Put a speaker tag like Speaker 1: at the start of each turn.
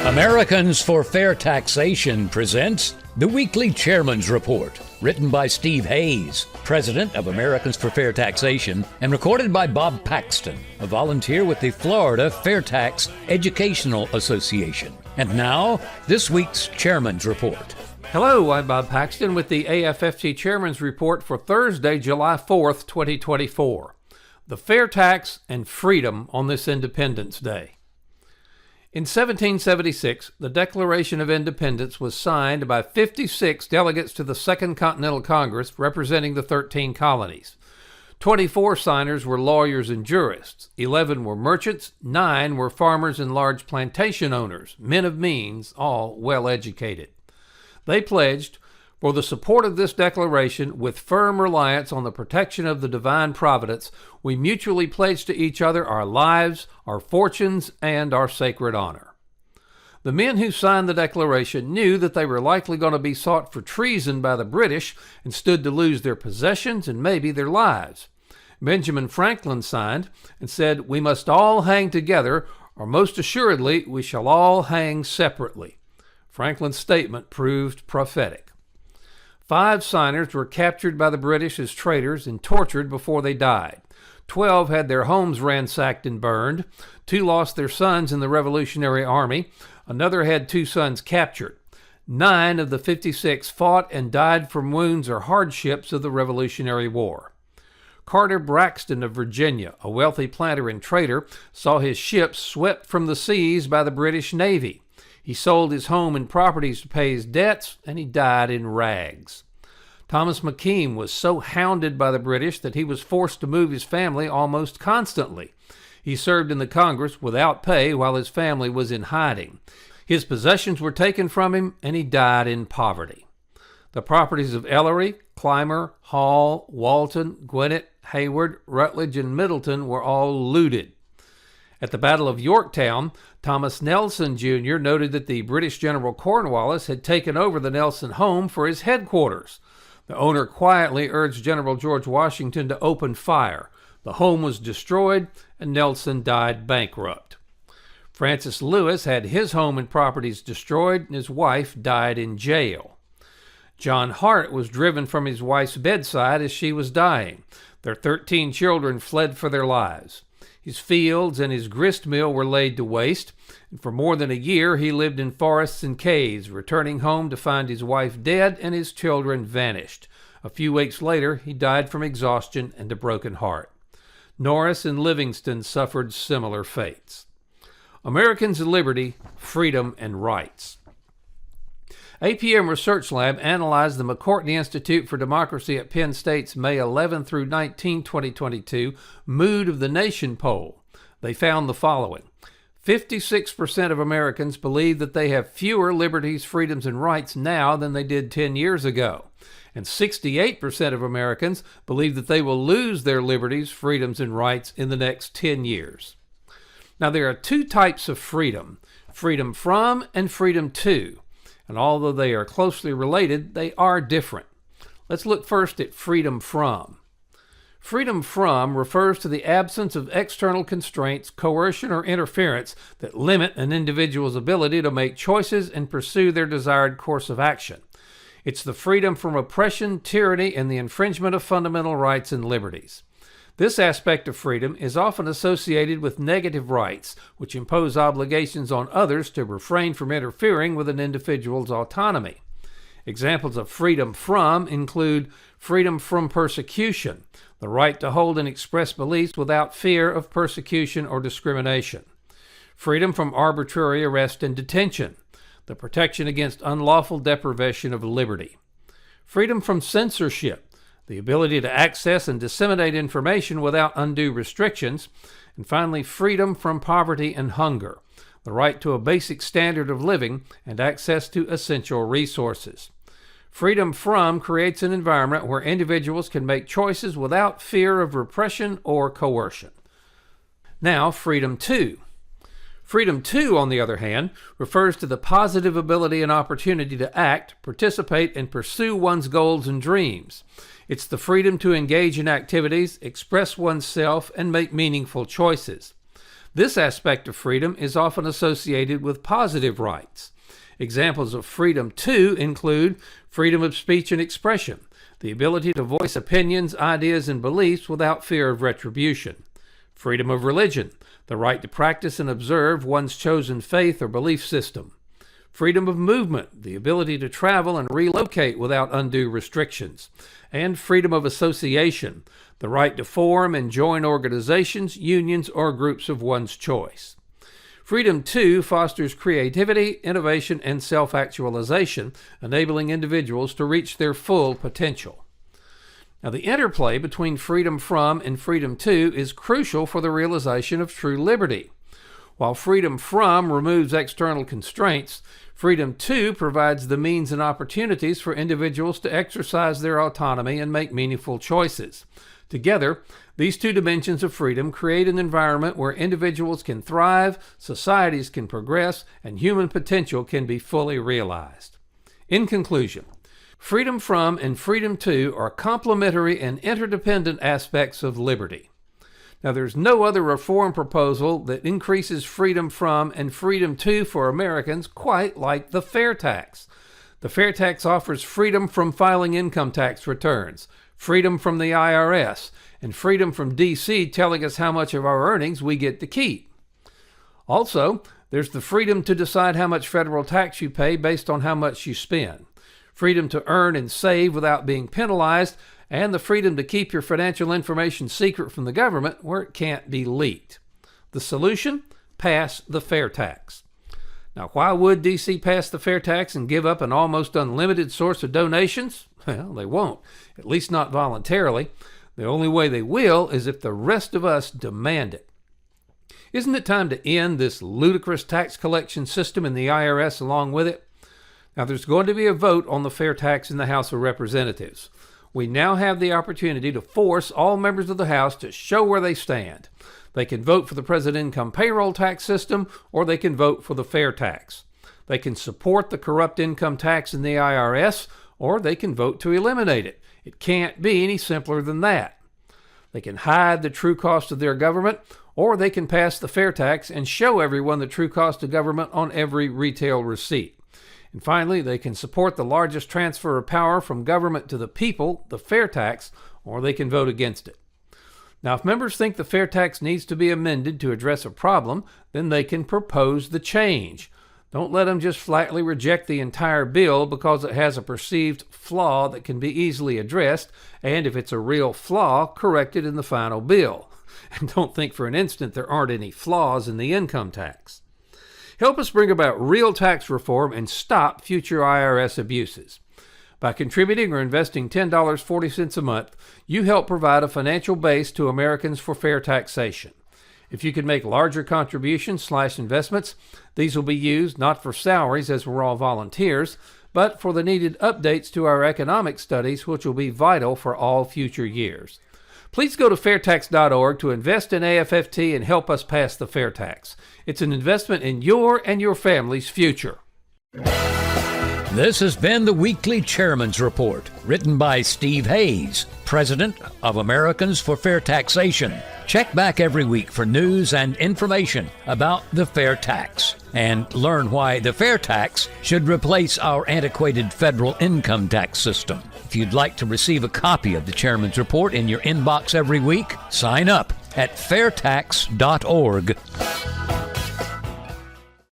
Speaker 1: Americans for Fair Taxation presents the Weekly Chairman's Report, written by Steve Hayes, president of Americans for Fair Taxation, and recorded by Bob Paxton, a volunteer with the Florida Fair Tax Educational Association. And now, this week's Chairman's Report.
Speaker 2: Hello, I'm Bob Paxton with the AFFT Chairman's Report for Thursday, July 4th, 2024. The FAIRtax and Freedom on this Independence Day. In 1776, the Declaration of Independence was signed by 56 delegates to the Second Continental Congress representing the 13 colonies. 24 signers were lawyers and jurists, 11 were merchants, 9 were farmers and large plantation owners, men of means, all well educated. They pledged, for the support of this declaration, with firm reliance on the protection of the divine providence, we mutually pledge to each other our lives, our fortunes, and our sacred honor. The men who signed the declaration knew that they were likely going to be sought for treason by the British and stood to lose their possessions and maybe their lives. Benjamin Franklin signed and said, "We must all hang together, or most assuredly we shall all hang separately." Franklin's statement proved prophetic. 5 signers were captured by the British as traitors and tortured before they died. 12 had their homes ransacked and burned. 2 lost their sons in the Revolutionary Army. Another had 2 sons captured. 9 of the 56 fought and died from wounds or hardships of the Revolutionary War. Carter Braxton of Virginia, a wealthy planter and trader, saw his ships swept from the seas by the British Navy. He sold his home and properties to pay his debts, and he died in rags. Thomas McKean was so hounded by the British that he was forced to move his family almost constantly. He served in the Congress without pay while his family was in hiding. His possessions were taken from him, and he died in poverty. The properties of Ellery, Clymer, Hall, Walton, Gwinnett, Hayward, Rutledge, and Middleton were all looted. At the Battle of Yorktown, Thomas Nelson Jr. noted that the British General Cornwallis had taken over the Nelson home for his headquarters. The owner quietly urged General George Washington to open fire. The home was destroyed, and Nelson died bankrupt. Francis Lewis had his home and properties destroyed, and his wife died in jail. John Hart was driven from his wife's bedside as she was dying. Their 13 children fled for their lives. His fields and his grist mill were laid to waste, and for more than a year he lived in forests and caves, returning home to find his wife dead and his children vanished. A few weeks later, he died from exhaustion and a broken heart. Norris and Livingston suffered similar fates. Americans' liberty, freedom, and rights. APM Research Lab analyzed the McCourtney Institute for Democracy at Penn State's May 11 through 19, 2022 Mood of the Nation poll. They found the following. 56% of Americans believe that they have fewer liberties, freedoms, and rights now than they did 10 years ago. And 68% of Americans believe that they will lose their liberties, freedoms, and rights in the next 10 years. Now, there are 2 types of freedom, freedom from and freedom to. And although they are closely related, they are different. Let's look first at freedom from. Freedom from refers to the absence of external constraints, coercion, or interference that limit an individual's ability to make choices and pursue their desired course of action. It's the freedom from oppression, tyranny, and the infringement of fundamental rights and liberties. This aspect of freedom is often associated with negative rights, which impose obligations on others to refrain from interfering with an individual's autonomy. Examples of freedom from include freedom from persecution, the right to hold and express beliefs without fear of persecution or discrimination. Freedom from arbitrary arrest and detention, the protection against unlawful deprivation of liberty. Freedom from censorship, the ability to access and disseminate information without undue restrictions, and finally, freedom from poverty and hunger, the right to a basic standard of living and access to essential resources. Freedom from creates an environment where individuals can make choices without fear of repression or coercion. Now, freedom to. Freedom to, on the other hand, refers to the positive ability and opportunity to act, participate, and pursue one's goals and dreams. It's the freedom to engage in activities, express oneself, and make meaningful choices. This aspect of freedom is often associated with positive rights. Examples of freedom, too, include freedom of speech and expression, the ability to voice opinions, ideas, and beliefs without fear of retribution. Freedom of religion, the right to practice and observe one's chosen faith or belief system. Freedom of movement, the ability to travel and relocate without undue restrictions. And freedom of association, the right to form and join organizations, unions, or groups of one's choice. Freedom, too, fosters creativity, innovation, and self-actualization, enabling individuals to reach their full potential. Now, the interplay between freedom from and freedom to is crucial for the realization of true liberty. While freedom from removes external constraints, freedom to provides the means and opportunities for individuals to exercise their autonomy and make meaningful choices. Together, these two dimensions of freedom create an environment where individuals can thrive, societies can progress, and human potential can be fully realized. In conclusion, freedom from and freedom to are complementary and interdependent aspects of liberty. Now, there's no other reform proposal that increases freedom from and freedom to for Americans quite like the fair tax. The fair tax offers freedom from filing income tax returns, freedom from the IRS, and freedom from D.C. telling us how much of our earnings we get to keep. Also, there's the freedom to decide how much federal tax you pay based on how much you spend, freedom to earn and save without being penalized, and the freedom to keep your financial information secret from the government where it can't be leaked. The solution? Pass the fair tax. Now, why would D.C. pass the fair tax and give up an almost unlimited source of donations? Well, they won't, at least not voluntarily. The only way they will is if the rest of us demand it. Isn't it time to end this ludicrous tax collection system and the IRS along with it? Now, there's going to be a vote on the fair tax in the House of Representatives. We now have the opportunity to force all members of the House to show where they stand. They can vote for the president income payroll tax system, or they can vote for the fair tax. They can support the corrupt income tax in the IRS, or they can vote to eliminate it. It can't be any simpler than that. They can hide the true cost of their government, or they can pass the fair tax and show everyone the true cost of government on every retail receipt. And finally, they can support the largest transfer of power from government to the people, the fair tax, or they can vote against it. Now, if members think the fair tax needs to be amended to address a problem, then they can propose the change. Don't let them just flatly reject the entire bill because it has a perceived flaw that can be easily addressed, and if it's a real flaw, correct it in the final bill. And don't think for an instant there aren't any flaws in the income tax. Help us bring about real tax reform and stop future IRS abuses. By contributing or investing $10.40 a month, you help provide a financial base to Americans for fair taxation. If you can make larger contributions/investments, these will be used not for salaries, as we're all volunteers, but for the needed updates to our economic studies, which will be vital for all future years. Please go to FAIRtax.org to invest in AFFT and help us pass the fair tax. It's an investment in your and your family's future.
Speaker 1: This has been the Weekly Chairman's Report, written by Steve Hayes, President of Americans for Fair Taxation. Check back every week for news and information about the fair tax, and learn why the fair tax should replace our antiquated federal income tax system. If you'd like to receive a copy of the Chairman's Report in your inbox every week, sign up at FAIRtax.org.